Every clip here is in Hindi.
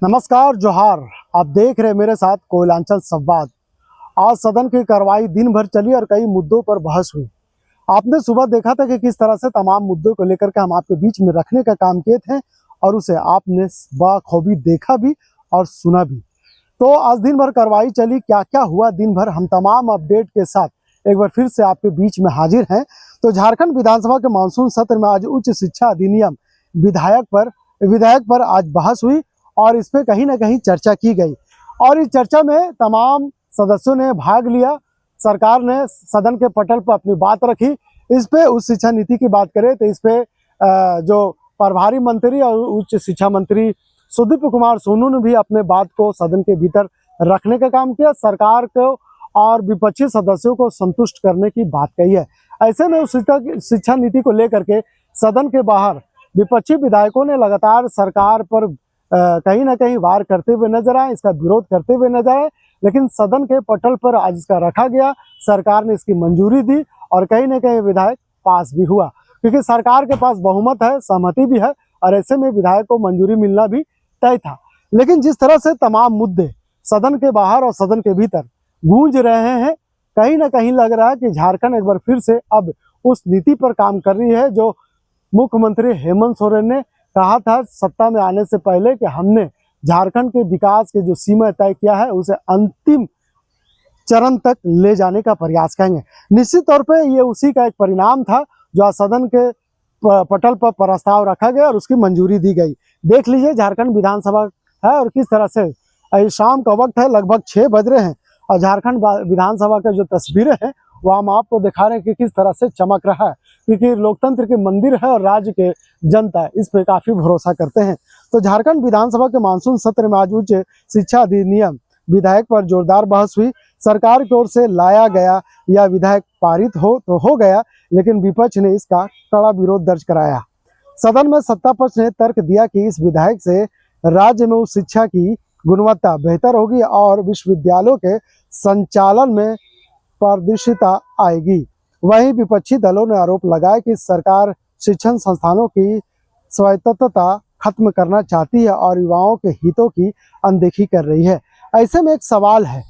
नमस्कार, जोहार। आप देख रहे मेरे साथ कोयलांचल संवाद। आज सदन की कार्रवाई दिन भर चली और कई मुद्दों पर बहस हुई। आपने सुबह देखा था कि किस तरह से तमाम मुद्दों को लेकर के हम आपके बीच में रखने का काम किए थे और उसे आपने बाखूबी देखा भी और सुना भी। तो आज दिन भर कार्रवाई चली, क्या क्या हुआ दिन भर, हम तमाम अपडेट के साथ एक बार फिर से आपके बीच में हाजिर हैं। तो झारखंड विधानसभा के मानसून सत्र में आज उच्च शिक्षा अधिनियम विधायक पर आज बहस हुई और इस पे कहीं ना कहीं चर्चा की गई और इस चर्चा में तमाम सदस्यों ने भाग लिया। सरकार ने सदन के पटल पर अपनी बात रखी। इस पे उच्च शिक्षा नीति की बात करें तो इस पे जो प्रभारी मंत्री और उच्च शिक्षा मंत्री सुदीप कुमार सोनू ने भी अपने बात को सदन के भीतर रखने का काम किया। सरकार को और विपक्षी सदस्यों को संतुष्ट करने की बात कही है। ऐसे में उस शिक्षा नीति को लेकर के सदन के बाहर विपक्षी विधायकों ने लगातार सरकार पर कहीं ना कहीं वार करते हुए नजर आए, इसका विरोध करते हुए नजर आए। लेकिन सदन के पटल पर आज इसका रखा गया, सरकार ने इसकी मंजूरी दी और कहीं ना कहीं विधायक पास भी हुआ, क्योंकि सरकार के पास बहुमत है, सहमति भी है और ऐसे में विधायक को मंजूरी मिलना भी तय था। लेकिन जिस तरह से तमाम मुद्दे सदन के बाहर और सदन के भीतर गूंज रहे हैं, कहीं ना कहीं लग रहा है कि झारखंड एक बार फिर से अब उस नीति पर काम कर रही है जो मुख्यमंत्री हेमंत सोरेन ने कहा था सत्ता में आने से पहले कि हमने झारखंड के विकास के जो सीमा तय किया है उसे अंतिम चरण तक ले जाने का प्रयास करेंगे। निश्चित तौर पे ये उसी का एक परिणाम था जो आज सदन के पटल पर प्रस्ताव रखा गया और उसकी मंजूरी दी गई। देख लीजिए झारखंड विधानसभा है और किस तरह से शाम का वक्त है, लगभग 6 बज रहे हैं और झारखंड विधानसभा के जो तस्वीरें हैं वो हम आपको दिखा रहे हैं कि किस तरह से चमक रहा है, क्योंकि लोकतंत्र के मंदिर है और राज्य के जनता इस पे काफी भरोसा करते हैं। तो झारखंड विधानसभा के मानसून सत्र में आज उच्च शिक्षा अधिनियम विधायक पर जोरदार बहस हुई। सरकार की ओर से लाया गया यह विधायक पारित हो गया, लेकिन विपक्ष ने इसका कड़ा विरोध दर्ज कराया। सदन में सत्ता पक्ष ने तर्क दिया कि इस विधायक से राज्य में उच्च शिक्षा की गुणवत्ता बेहतर होगी और विश्वविद्यालयों के संचालन में पारदर्शिता आएगी। वहीं विपक्षी दलों ने आरोप लगाया कि सरकार शिक्षण संस्थानों की स्वायत्तता खत्म करना चाहती है और युवाओं के हितों की अनदेखी कर रही है। ऐसे में एक सवाल है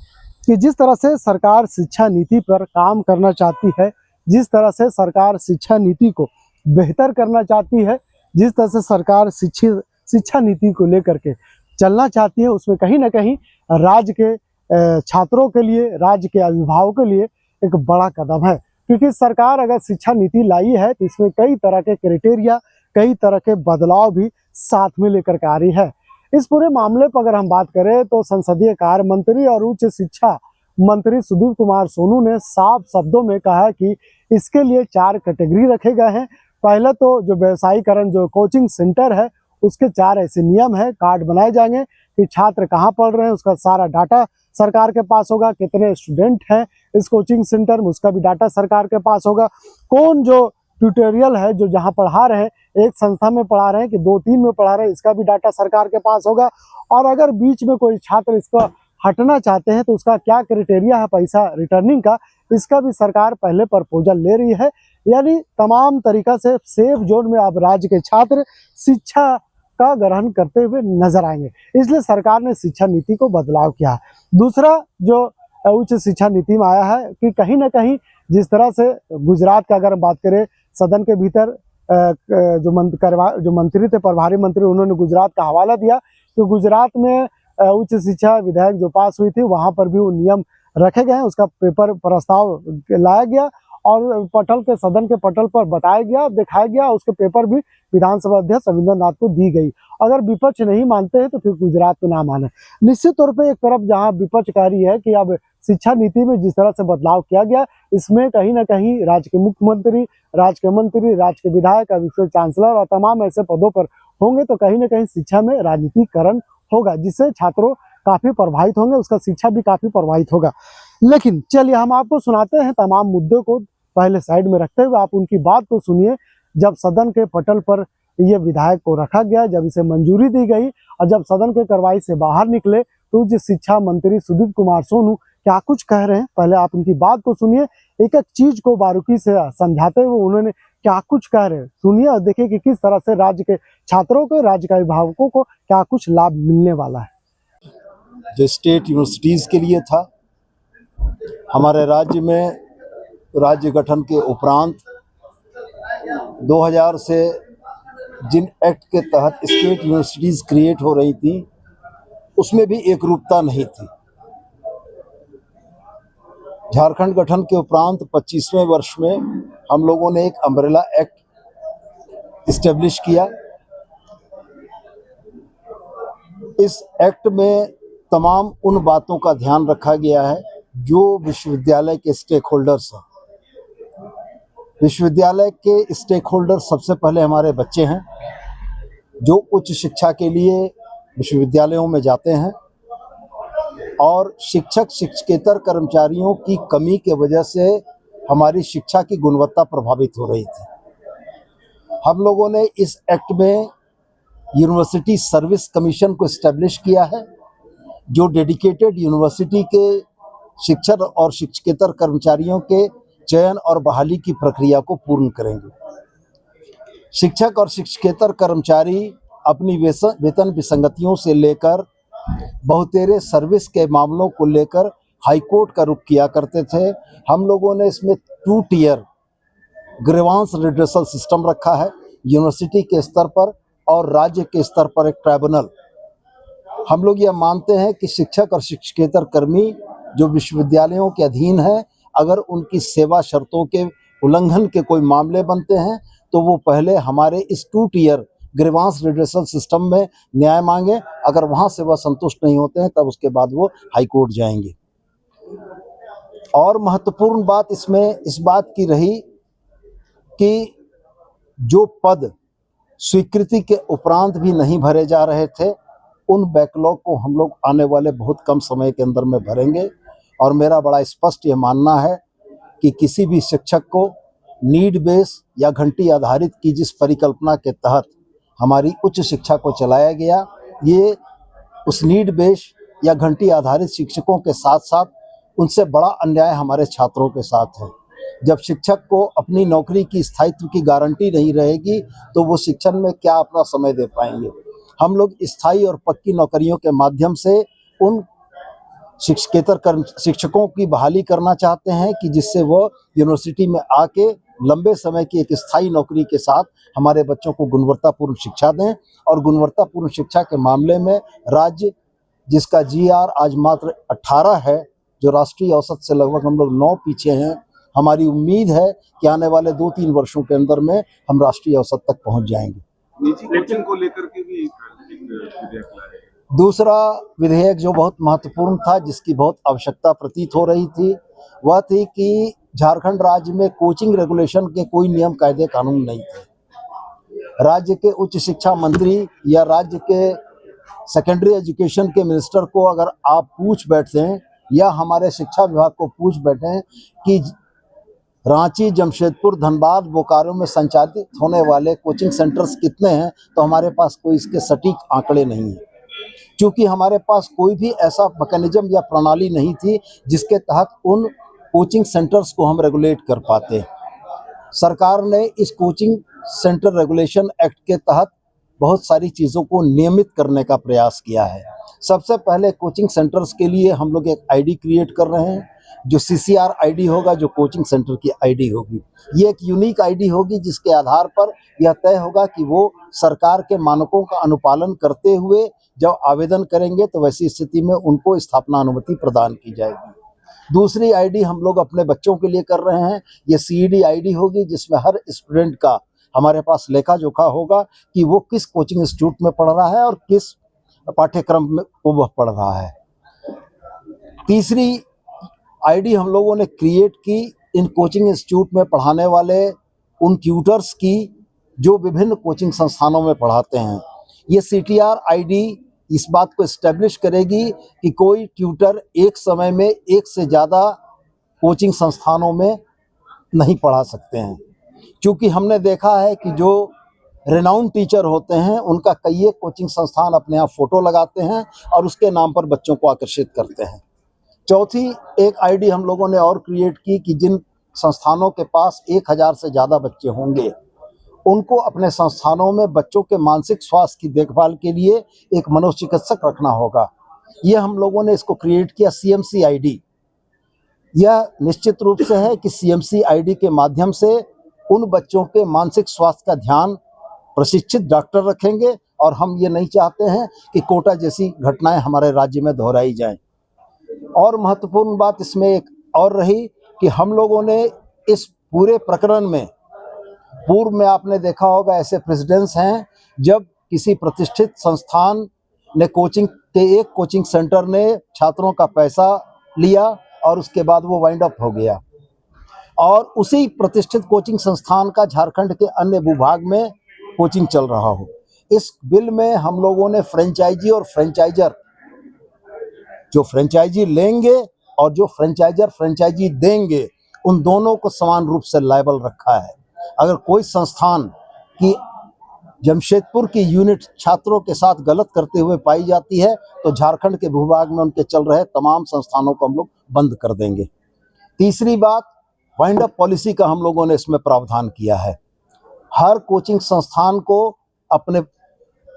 कि जिस तरह से सरकार शिक्षा नीति पर काम करना चाहती है, जिस तरह से सरकार शिक्षा नीति को बेहतर करना चाहती है, जिस तरह से सरकार शिक्षा नीति को लेकर के चलना चाहती है, उसमें कहीं ना कहीं राज्य के छात्रों के लिए, राज्य के अभिभावकों के लिए एक बड़ा कदम है। क्योंकि सरकार अगर शिक्षा नीति लाई है तो इसमें कई तरह के क्राइटेरिया, कई तरह के बदलाव भी साथ में लेकर के आ रही है। इस पूरे मामले पर अगर हम बात करें तो संसदीय कार्य मंत्री और उच्च शिक्षा मंत्री सुदीप कुमार सोनू ने साफ शब्दों में कहा कि इसके लिए 4 कैटेगरी रखे गए हैं। पहले तो जो व्यवसायीकरण, जो कोचिंग सेंटर है, उसके 4 ऐसे नियम है, कार्ड बनाए जाएंगे कि छात्र कहाँ पढ़ रहे हैं, उसका सारा डाटा सरकार के पास होगा। कितने स्टूडेंट हैं इस कोचिंग सेंटर में, उसका भी डाटा सरकार के पास होगा। कौन जो ट्यूटोरियल है जो जहां पढ़ा रहे हैं, एक संस्था में पढ़ा रहे हैं कि 2-3 में पढ़ा रहे हैं, इसका भी डाटा सरकार के पास होगा। और अगर बीच में कोई छात्र इसको हटना चाहते हैं तो उसका क्या क्राइटेरिया है पैसा रिटर्निंग का, इसका भी सरकार पहले प्रपोजल ले रही है। यानी तमाम तरीका से सेफ जोन में अब राज्य के छात्र शिक्षा का ग्रहण करते हुए नजर आएंगे, इसलिए सरकार ने शिक्षा नीति को बदलाव किया है। दूसरा जो उच्च शिक्षा नीति में आया है कि कहीं ना कहीं जिस तरह से गुजरात का अगर बात करें, सदन के भीतर जो मंत्री थे, प्रभारी मंत्री, उन्होंने गुजरात का हवाला दिया कि गुजरात में उच्च शिक्षा विधेयक जो पास हुई थी वहां पर भी वो नियम रखे गए हैं, उसका पेपर प्रस्ताव लाया गया और पटल के सदन के पटल पर बताया गया, दिखाया गया, उसके पेपर भी विधानसभा अध्यक्ष रविंद्र नाथ को दी गई। अगर विपक्ष नहीं मानते हैं तो फिर गुजरात को ना माने। निश्चित तौर पे एक तरफ जहां विपक्ष कह रही है कि अब शिक्षा नीति में जिस तरह से बदलाव किया गया, इसमें कहीं ना कहीं राज्य के मुख्यमंत्री, राज्य के मंत्री, राज्य के विधायक, विश्व चांसलर और तमाम ऐसे पदों पर होंगे तो कहीं ना कहीं शिक्षा में राजनीतिकरण होगा, जिससे छात्रों काफी प्रभावित होंगे, उसका शिक्षा भी काफी प्रभावित होगा। लेकिन चलिए हम आपको सुनाते हैं तमाम मुद्दों को पहले साइड में रखते हुए, आप उनकी बात को सुनिए। जब सदन के पटल पर ये विधायक को रखा गया, जब इसे मंजूरी दी गई और जब सदन के कार्रवाई से बाहर निकले तो उच्च शिक्षा मंत्री सुदीप कुमार सोनू क्या कुछ कह रहे हैं, पहले आप उनकी बात को सुनिए। एक एक चीज को बारीकी से समझाते हुए उन्होंने क्या कुछ कह रहे हैं, सुनिए और देखिए कि किस तरह से राज्य के छात्रों को, राज्य के अभिभावकों को क्या कुछ लाभ मिलने वाला है। जो स्टेट यूनिवर्सिटीज़ के लिए था, हमारे राज्य में राज्य गठन के उपरांत 2000 से जिन एक्ट के तहत स्टेट यूनिवर्सिटीज़ क्रिएट हो रही थी, उसमें भी एकरूपता नहीं थी। झारखंड गठन के उपरांत 25वें वर्ष में हम लोगों ने एक अम्ब्रेला एक्ट इस्टेब्लिश किया। इस एक्ट में तमाम उन बातों का ध्यान रखा गया है जो विश्वविद्यालय के स्टेक होल्डर्स हैं। विश्वविद्यालय के स्टेक होल्डर सबसे पहले हमारे बच्चे हैं, जो उच्च शिक्षा के लिए विश्वविद्यालयों में जाते हैं, और शिक्षक शिक्षकेतर कर्मचारियों की कमी के वजह से हमारी शिक्षा की गुणवत्ता प्रभावित हो रही थी। हम लोगों ने इस एक्ट में यूनिवर्सिटी सर्विस कमीशन को इस्टेब्लिश किया है, जो डेडिकेटेड यूनिवर्सिटी के शिक्षक और शिक्षकेतर कर्मचारियों के चयन और बहाली की प्रक्रिया को पूर्ण करेंगे। शिक्षक और शिक्षकेतर कर्मचारी अपनी वेतन विसंगतियों से लेकर बहुतेरे सर्विस के मामलों को लेकर हाईकोर्ट का रुख किया करते थे। हम लोगों ने इसमें 2 टियर ग्रीवांस रिड्रेसल सिस्टम रखा है, यूनिवर्सिटी के स्तर पर और राज्य के स्तर पर एक ट्राइब्यूनल। हम लोग यह मानते हैं कि शिक्षक और शिक्षकेतर कर्मी जो विश्वविद्यालयों के अधीन है, अगर उनकी सेवा शर्तों के उल्लंघन के कोई मामले बनते हैं तो वो पहले हमारे इस 2 टियर ग्रीवांस रिड्रेसल सिस्टम में न्याय मांगे। अगर वहाँ से वह संतुष्ट नहीं होते हैं तब उसके बाद वो हाई कोर्ट जाएंगे। और महत्वपूर्ण बात इसमें इस बात की रही कि जो पद स्वीकृति के उपरांत भी नहीं भरे जा रहे थे, उन बैकलॉग को हम लोग आने वाले बहुत कम समय के अंदर में भरेंगे। और मेरा बड़ा स्पष्ट ये मानना है कि किसी भी शिक्षक को नीड बेस या घंटी आधारित की जिस परिकल्पना के तहत हमारी उच्च शिक्षा को चलाया गया, ये उस नीड बेस या घंटी आधारित शिक्षकों के साथ साथ उनसे बड़ा अन्याय हमारे छात्रों के साथ है। जब शिक्षक को अपनी नौकरी की स्थायित्व की गारंटी नहीं रहेगी तो वो शिक्षण में क्या अपना समय दे पाएंगे। हम लोग स्थायी और पक्की नौकरियों के माध्यम से उन शिक्षकेतर शिक्षकों की बहाली करना चाहते हैं कि जिससे वो यूनिवर्सिटी में आके लंबे समय की एक स्थायी नौकरी के साथ हमारे बच्चों को गुणवत्तापूर्ण शिक्षा दें। और गुणवत्तापूर्ण शिक्षा के मामले में राज्य, जिसका GR आज मात्र 18 है, जो राष्ट्रीय औसत से लगभग हम लोग 9 पीछे हैं, हमारी उम्मीद है कि आने वाले 2-3 वर्षों के अंदर में हम राष्ट्रीय औसत तक पहुंच जाएंगे। निजी कोचिंग को लेकर के भी एक विधेयक लाए। दूसरा विधेयक जो बहुत महत्वपूर्ण था, जिसकी बहुत आवश्यकता प्रतीत हो रही थी, वह थी कि झारखंड राज्य में कोचिंग रेगुलेशन के कोई नियम कायदे कानून नहीं थे। राज्य के उच्च शिक्षा मंत्री या राज्य के सेकेंडरी एजुकेशन के मिनिस्टर को अगर आप पूछ बैठें या हमारे शिक्षा विभाग को पूछ बैठें कि रांची, जमशेदपुर, धनबाद, बोकारो में संचालित होने वाले कोचिंग सेंटर्स कितने हैं, तो हमारे पास कोई इसके सटीक आंकड़े नहीं हैं, क्योंकि हमारे पास कोई भी ऐसा मैकेनिज्म या प्रणाली नहीं थी जिसके तहत उन कोचिंग सेंटर्स को हम रेगुलेट कर पाते। सरकार ने इस कोचिंग सेंटर रेगुलेशन एक्ट के तहत बहुत सारी चीज़ों को नियमित करने का प्रयास किया है। सबसे पहले कोचिंग सेंटर्स के लिए हम लोग एक आईडी क्रिएट कर रहे हैं, जो CCR आईडी होगा, जो कोचिंग सेंटर की आईडी होगी। ये एक यूनिक आईडी होगी जिसके आधार पर यह तय होगा कि वो सरकार के मानकों का अनुपालन करते हुए जब आवेदन करेंगे तो वैसी स्थिति में उनको स्थापना अनुमति प्रदान की जाएगी। दूसरी आईडी हम लोग अपने बच्चों के लिए कर रहे हैं, ये CED आईडी होगी, जिसमें हर स्टूडेंट का हमारे पास लेखा जोखा होगा कि वो किस कोचिंग इंस्टीट्यूट में पढ़ रहा है और किस पाठ्यक्रम में वह पढ़ रहा है। तीसरी आईडी हम लोगों ने क्रिएट की इन कोचिंग इंस्टीट्यूट में पढ़ाने वाले उन ट्यूटर्स की जो विभिन्न कोचिंग संस्थानों में पढ़ाते हैं। ये CTR आईडी इस बात को इस्टेब्लिश करेगी कि कोई ट्यूटर एक समय में एक से ज़्यादा कोचिंग संस्थानों में नहीं पढ़ा सकते हैं, क्योंकि हमने देखा है कि जो रेनाउंड टीचर होते हैं उनका कई एक कोचिंग संस्थान अपने यहाँ फ़ोटो लगाते हैं और उसके नाम पर बच्चों को आकर्षित करते हैं। चौथी एक आईडी हम लोगों ने और क्रिएट की कि जिन संस्थानों के पास 1000 से ज़्यादा बच्चे होंगे, उनको अपने संस्थानों में बच्चों के मानसिक स्वास्थ्य की देखभाल के लिए एक मनोचिकित्सक रखना होगा। यह हम लोगों ने इसको क्रिएट किया CMC-ID। यह निश्चित रूप से है कि CMC-ID के माध्यम से उन बच्चों के मानसिक स्वास्थ्य का ध्यान प्रशिक्षित डॉक्टर रखेंगे, और हम ये नहीं चाहते हैं कि कोटा जैसी घटनाएं हमारे राज्य में दोहराई जाएं। और महत्वपूर्ण बात इसमें एक और रही कि हम लोगों ने इस पूरे प्रकरण में, पूर्व में आपने देखा होगा ऐसे प्रेसिडेंट्स हैं जब किसी प्रतिष्ठित संस्थान ने एक कोचिंग सेंटर ने छात्रों का पैसा लिया और उसके बाद वो वाइंड अप हो गया, और उसी प्रतिष्ठित कोचिंग संस्थान का झारखंड के अन्य भूभाग में कोचिंग चल रहा हो। इस बिल में हम लोगों ने फ्रेंचाइजी और फ्रेंचाइजर, जो फ्रेंचाइजी लेंगे और जो फ्रेंचाइजर फ्रेंचाइजी देंगे, उन दोनों को समान रूप से लायबल रखा है। अगर कोई संस्थान की जमशेदपुर की यूनिट छात्रों के साथ गलत करते हुए पाई जाती है तो झारखंड के भूभाग में उनके चल रहे तमाम संस्थानों को हम लोग बंद कर देंगे। तीसरी बात, वाइंड अप पॉलिसी का हम लोगों ने इसमें प्रावधान किया है। हर कोचिंग संस्थान को अपने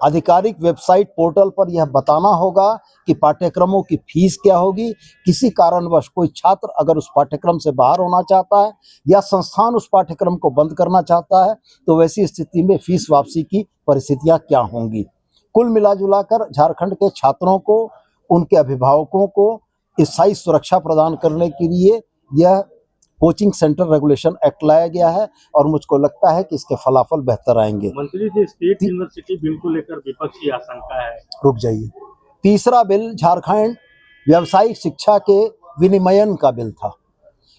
आधिकारिक वेबसाइट पोर्टल पर यह बताना होगा कि पाठ्यक्रमों की फीस क्या होगी। किसी कारणवश कोई छात्र अगर उस पाठ्यक्रम से बाहर होना चाहता है या संस्थान उस पाठ्यक्रम को बंद करना चाहता है तो वैसी स्थिति में फीस वापसी की परिस्थितियां क्या होंगी। कुल मिलाजुलाकर झारखंड के छात्रों को, उनके अभिभावकों को स्थायी सुरक्षा प्रदान करने के लिए यह कोचिंग सेंटर रेगुलेशन एक्ट लाया गया है, और मुझको लगता है कि इसके फलाफल बेहतर आएंगे। मंत्री जी, स्टेट यूनिवर्सिटी बिल को लेकर विपक्ष की आशंका है। रुक जाइए, तीसरा बिल झारखंड व्यावसायिक शिक्षा के विनिमयन का बिल था।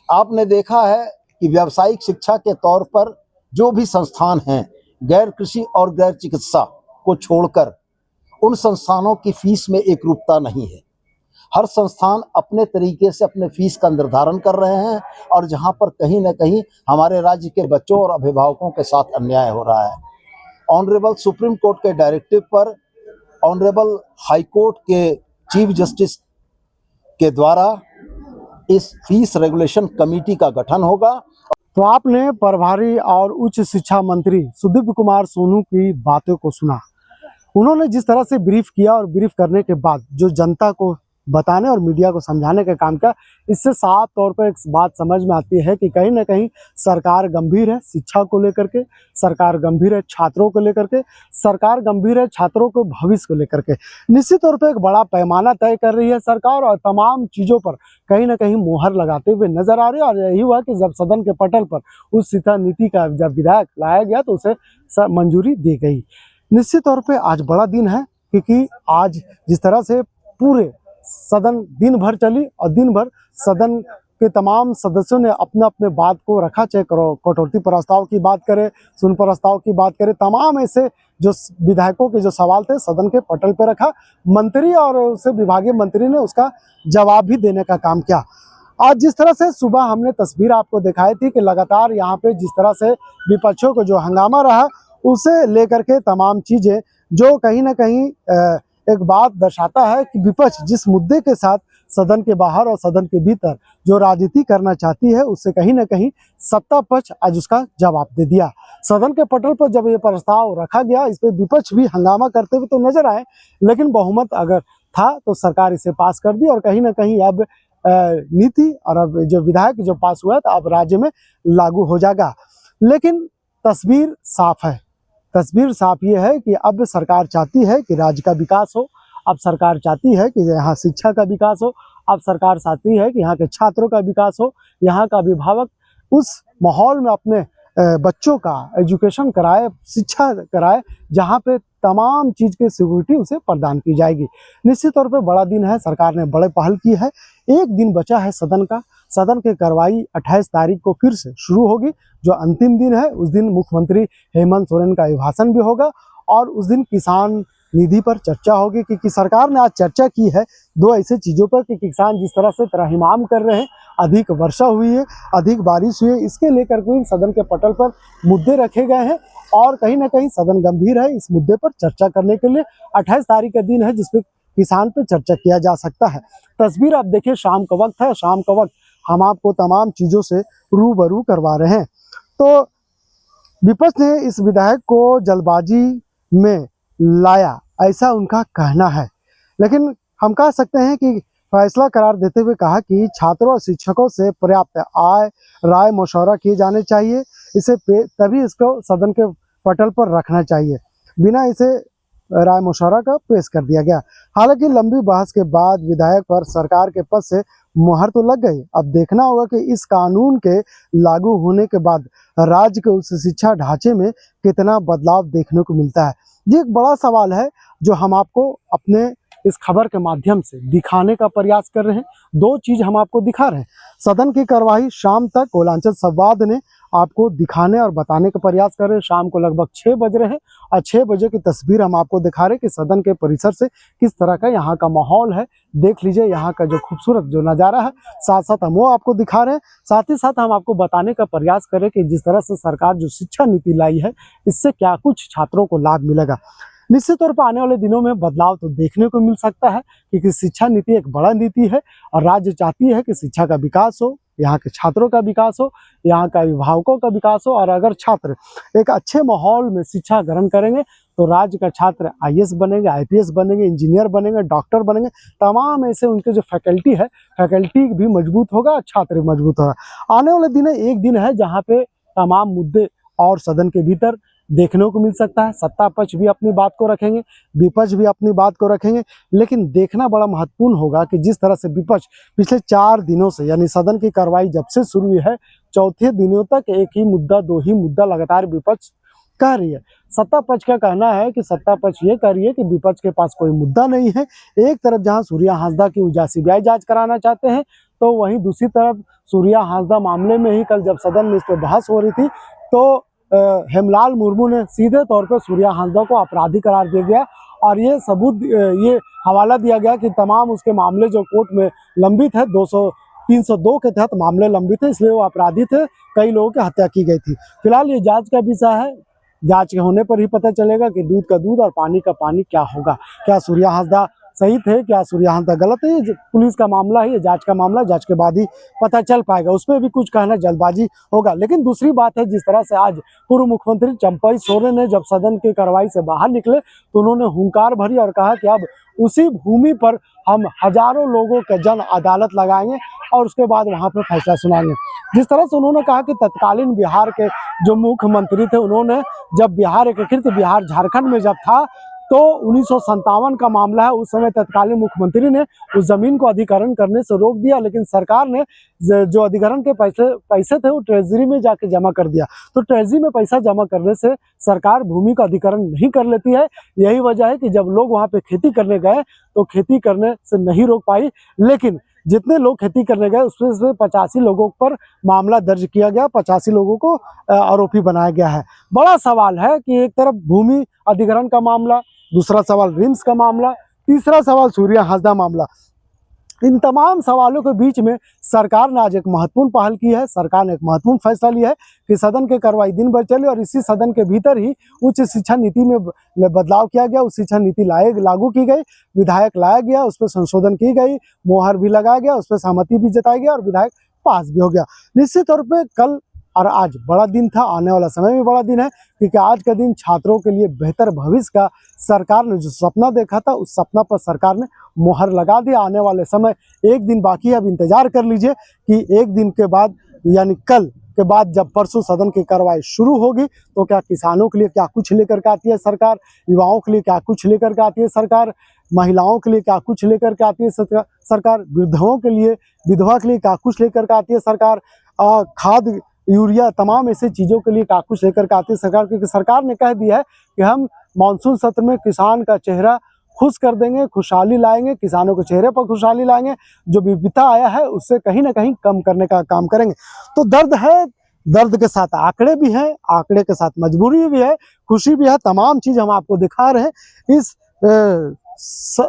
आपने देखा है कि व्यावसायिक शिक्षा के तौर पर जो भी संस्थान हैं, गैर कृषि और गैर चिकित्सा को छोड़कर, उन संस्थानों की फीस में एक रूपता नहीं है। हर संस्थान अपने तरीके से अपने फीस का निर्धारण कर रहे हैं, और जहां पर कहीं न कहीं हमारे राज्य के बच्चों और अभिभावकों के साथ अन्याय हो रहा है। ऑनरेबल सुप्रीम कोर्ट के डायरेक्टिव पर ऑनरेबल हाई कोर्ट के चीफ जस्टिस के द्वारा इस फीस रेगुलेशन कमेटी का गठन होगा। तो आपने प्रभारी और उच्च शिक्षा मंत्री सुदीप कुमार सोनू की बातों को सुना। उन्होंने जिस तरह से ब्रीफ किया और ब्रीफ करने के बाद जो जनता को बताने और मीडिया को समझाने का काम किया, इससे साफ तौर पर एक बात समझ में आती है कि कहीं ना कहीं सरकार गंभीर है शिक्षा को लेकर के, सरकार गंभीर है छात्रों को लेकर के, सरकार गंभीर है छात्रों को भविष्य को लेकर के। निश्चित तौर पर एक बड़ा पैमाना तय कर रही है सरकार, और तमाम चीज़ों पर कहीं ना कहीं मोहर लगाते हुए नजर आ रही है। और यही हुआ कि जब सदन के पटल पर उस शिक्षा नीति का जब विधेयक लाया गया तो उसे मंजूरी दी गई। निश्चित तौर पर आज बड़ा दिन है, क्योंकि आज जिस तरह से पूरे सदन दिन भर चली और दिन भर सदन के तमाम सदस्यों ने अपने अपने बात को रखा, चाहे कटौती प्रस्ताव की बात करें, शून्य प्रस्ताव की बात करें, तमाम ऐसे जो विधायकों के जो सवाल थे सदन के पटल पर रखा। मंत्री और उसे विभागीय मंत्री ने उसका जवाब भी देने का काम किया। आज जिस तरह से सुबह हमने तस्वीर आपको दिखाई थी कि लगातार यहाँ पे जिस तरह से विपक्षों को जो हंगामा रहा, उसे लेकर के तमाम चीज़ें जो कहीं ना कहीं एक बात दर्शाता है कि विपक्ष जिस मुद्दे के साथ सदन के बाहर और सदन के भीतर जो राजनीति करना चाहती है, उससे कहीं ना कहीं सत्ता पक्ष आज उसका जवाब दे दिया। सदन के पटल पर जब ये प्रस्ताव रखा गया, इस पर विपक्ष भी हंगामा करते हुए तो नजर आए, लेकिन बहुमत अगर था तो सरकार इसे पास कर दी, और कहीं ना कहीं अब नीति और अब जो विधेयक जो पास हुआ है तो अब राज्य में लागू हो जाएगा। लेकिन तस्वीर साफ है, तस्वीर साफ ये है कि अब सरकार चाहती है कि राज्य का विकास हो, अब सरकार चाहती है कि यहाँ शिक्षा का विकास हो, अब सरकार चाहती है कि यहाँ के छात्रों का विकास हो, यहाँ का अभिभावक उस माहौल में अपने बच्चों का एजुकेशन कराए, शिक्षा कराए, जहाँ पे तमाम चीज़ की सिक्योरिटी उसे प्रदान की जाएगी। निश्चित तौर पे बड़ा दिन है, सरकार ने बड़े पहल की है। एक दिन बचा है सदन का, सदन की कार्रवाई 28 तारीख को फिर से शुरू होगी, जो अंतिम दिन है। उस दिन मुख्यमंत्री हेमंत सोरेन का अभिभाषण भी होगा, और उस दिन किसान निधि पर चर्चा होगी, क्योंकि सरकार ने आज चर्चा की है दो ऐसे चीज़ों पर कि किसान जिस तरह से त्राहिमाम कर रहे हैं, अधिक वर्षा हुई है, अधिक बारिश हुई है, इसके लेकर कोई सदन के पटल पर मुद्दे रखे गए हैं, और कहीं ना कहीं सदन गंभीर है इस मुद्दे पर चर्चा करने के लिए। 28 तारीख का दिन है जिसपे किसान पे चर्चा किया जा सकता है। तस्वीर आप देखिए, शाम का वक्त है, शाम का वक्त हम आपको तमाम चीज़ों से रूबरू करवा रहे हैं। तो विपक्ष ने इस विधायक को जल्दबाजी में लाया, ऐसा उनका कहना है। लेकिन हम कह सकते हैं कि फैसला करार देते हुए कहा कि छात्रों और शिक्षकों से पर्याप्त राय मशवरा किए जाने चाहिए, इसे तभी इसको सदन के पटल पर रखना चाहिए। बिना इसे राय मशवरा का पेश कर दिया गया। हालांकि लंबी बहस के बाद विधायक पर सरकार के पद से मुहर तो लग गई। अब देखना होगा कि इस कानून के लागू होने के बाद राज्य के उस शिक्षा ढांचे में कितना बदलाव देखने को मिलता है। ये एक बड़ा सवाल है जो हम आपको अपने इस खबर के माध्यम से दिखाने का प्रयास कर रहे हैं। दो चीज हम आपको दिखा रहे हैं। सदन की कार्यवाही शाम तक कोयलांचल संवाद ने आपको दिखाने और बताने का प्रयास कर रहे हैं। शाम को लगभग 6 बज रहे हैं और 6 बजे की तस्वीर हम आपको दिखा रहे हैं कि सदन के परिसर से किस तरह का यहाँ का माहौल है। देख लीजिए यहाँ का जो खूबसूरत जो नज़ारा है, साथ साथ हम वो आपको दिखा रहे हैं। साथ ही साथ हम आपको बताने का प्रयास करें कि जिस तरह से सरकार जो शिक्षा नीति लाई है, इससे क्या कुछ छात्रों को लाभ मिलेगा। निश्चित तौर पर आने वाले दिनों में बदलाव तो देखने को मिल सकता है, क्योंकि शिक्षा नीति एक बड़ा नीति है और राज्य चाहती है कि शिक्षा का विकास हो, यहाँ के छात्रों का विकास हो, यहाँ का अभिभावकों का विकास हो। और अगर छात्र एक अच्छे माहौल में शिक्षा ग्रहण करेंगे तो राज्य का छात्र IAS बनेंगे, IPS बनेंगे, इंजीनियर बनेंगे, डॉक्टर बनेंगे। तमाम ऐसे उनके जो फैकल्टी है, फैकल्टी भी मजबूत होगा और छात्र भी मजबूत होगा। आने वाले दिन एक दिन है जहाँ पे तमाम मुद्दे और सदन के भीतर देखने को मिल सकता है। सत्ता पक्ष भी अपनी बात को रखेंगे, विपक्ष भी अपनी बात को रखेंगे। लेकिन देखना बड़ा महत्वपूर्ण होगा कि जिस तरह से विपक्ष पिछले 4 दिनों से, यानी सदन की कार्रवाई जब से शुरू हुई है, चौथे दिनों तक एक ही मुद्दा, 2 ही मुद्दा लगातार विपक्ष कह रही है। सत्ता पक्ष का कहना है कि सत्ता पक्ष ये कह रही है कि विपक्ष के पास कोई मुद्दा नहीं है। एक तरफ जहां सूर्या हांसदा की CBI जांच कराना चाहते हैं, तो वहीं दूसरी तरफ सूर्या हांसदा मामले में ही कल जब सदन में इस पर बहस हो रही थी तो हेमलाल मुर्मू ने सीधे तौर पर सूर्या हांसदा को अपराधी करार दिया गया और ये सबूत, ये हवाला दिया गया कि तमाम उसके मामले जो कोर्ट में लंबित है, 302 के तहत मामले लंबित है, इसलिए वो अपराधी थे, कई लोगों की हत्या की गई थी। फिलहाल ये जांच का विषय है, जांच के होने पर ही पता चलेगा कि दूध का दूध और पानी का पानी क्या होगा। क्या सूर्या हांसदा सही थे, क्या सूर्या हांसदा गलत है, ये पुलिस का मामला है, ये जांच का मामला, जांच के बाद ही पता चल पाएगा। उसमें भी कुछ कहना जल्दबाजी होगा। लेकिन दूसरी बात है, जिस तरह से आज पूर्व मुख्यमंत्री चंपई सोरेन ने जब सदन की कार्रवाई से बाहर निकले तो उन्होंने हुंकार भरी और कहा कि अब उसी भूमि पर हम हजारों लोगों का जन अदालत लगाएंगे और उसके बाद वहां पर फैसला सुनाएंगे। जिस तरह से उन्होंने कहा कि तत्कालीन बिहार के जो मुख्यमंत्री थे, उन्होंने जब बिहार एकीकृत बिहार झारखंड में जब था तो 1957 का मामला है, उस समय तत्कालीन मुख्यमंत्री ने उस जमीन को अधिग्रहण करने से रोक दिया, लेकिन सरकार ने जो अधिग्रहण के पैसे थे वो ट्रेजरी में जाके जमा कर दिया। तो ट्रेजरी में पैसा जमा करने से सरकार भूमि का अधिग्रहण नहीं कर लेती है। यही वजह है कि जब लोग वहां पे खेती करने गए तो खेती करने से नहीं रोक पाई, लेकिन जितने लोग खेती करने गए उसमें से 85 लोगों पर मामला दर्ज किया गया, 85 लोगों को आरोपी बनाया गया है। बड़ा सवाल है कि एक तरफ भूमि अधिग्रहण का मामला, दूसरा सवाल रिम्स का मामला, तीसरा सवाल सूर्या हांसदा मामला। इन तमाम सवालों के बीच में सरकार ने आज एक महत्वपूर्ण पहल की है। सरकार ने एक महत्वपूर्ण फैसला लिया है कि सदन की कार्रवाई दिन भर चली और इसी सदन के भीतर ही उच्च शिक्षा नीति में बदलाव किया गया। उस शिक्षा नीति लागू की गई, विधायक लाया गया, उस पर संशोधन की गई, मोहर भी लगाया गया, उस पर सहमति भी जताई गई और विधायक पास भी हो गया। निश्चित तौर पर कल और आज बड़ा दिन था, आने वाला समय भी बड़ा दिन है, क्योंकि आज का दिन छात्रों के लिए बेहतर भविष्य का सरकार ने जो सपना देखा था, उस सपना पर सरकार ने मोहर लगा दिया। आने वाले समय एक दिन बाकी है, अब इंतजार कर लीजिए कि एक दिन के बाद, यानी कल के बाद जब परसों सदन की कार्रवाई शुरू होगी तो क्या किसानों के लिए क्या कुछ लेकर के आती है सरकार, युवाओं के लिए क्या कुछ लेकर के आती है सरकार, महिलाओं के लिए क्या कुछ लेकर के आती है सरकार, वृद्धों के लिए, विधवा के लिए क्या कुछ लेकर के आती है सरकार, खाद यूरिया तमाम ऐसे चीज़ों के लिए क्या कुछ लेकर के आती है सरकार। क्योंकि सरकार ने कह दिया है कि हम मानसून सत्र में किसान का चेहरा खुश कर देंगे, खुशहाली लाएंगे, किसानों के चेहरे पर खुशहाली लाएंगे, जो विविधता आया है उससे कहीं ना कहीं कम करने का काम करेंगे। तो दर्द है, दर्द के साथ आंकड़े भी हैं, आंकड़े के साथ मजबूरी भी है, खुशी भी है, तमाम चीज़ हम आपको दिखा रहे हैं इस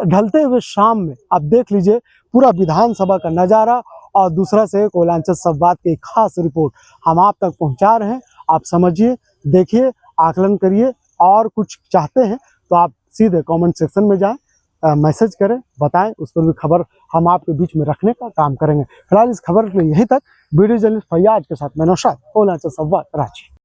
ढलते हुए शाम में। आप देख लीजिए पूरा विधानसभा का नज़ारा और दूसरा से कोयलांचल संवाद की खास रिपोर्ट हम आप तक पहुंचा रहे हैं। आप समझिए, देखिए, आकलन करिए और कुछ चाहते हैं तो आप सीधे कमेंट सेक्शन में जाएं मैसेज करें, बताएं, उस पर भी खबर हम आपके बीच में रखने का काम करेंगे। फिलहाल इस खबर के लिए यहीं तक। वीडियो जर्नलिस्ट फैयाज के साथ मैं नौशाद, कोयलांचल संवाद, रांची।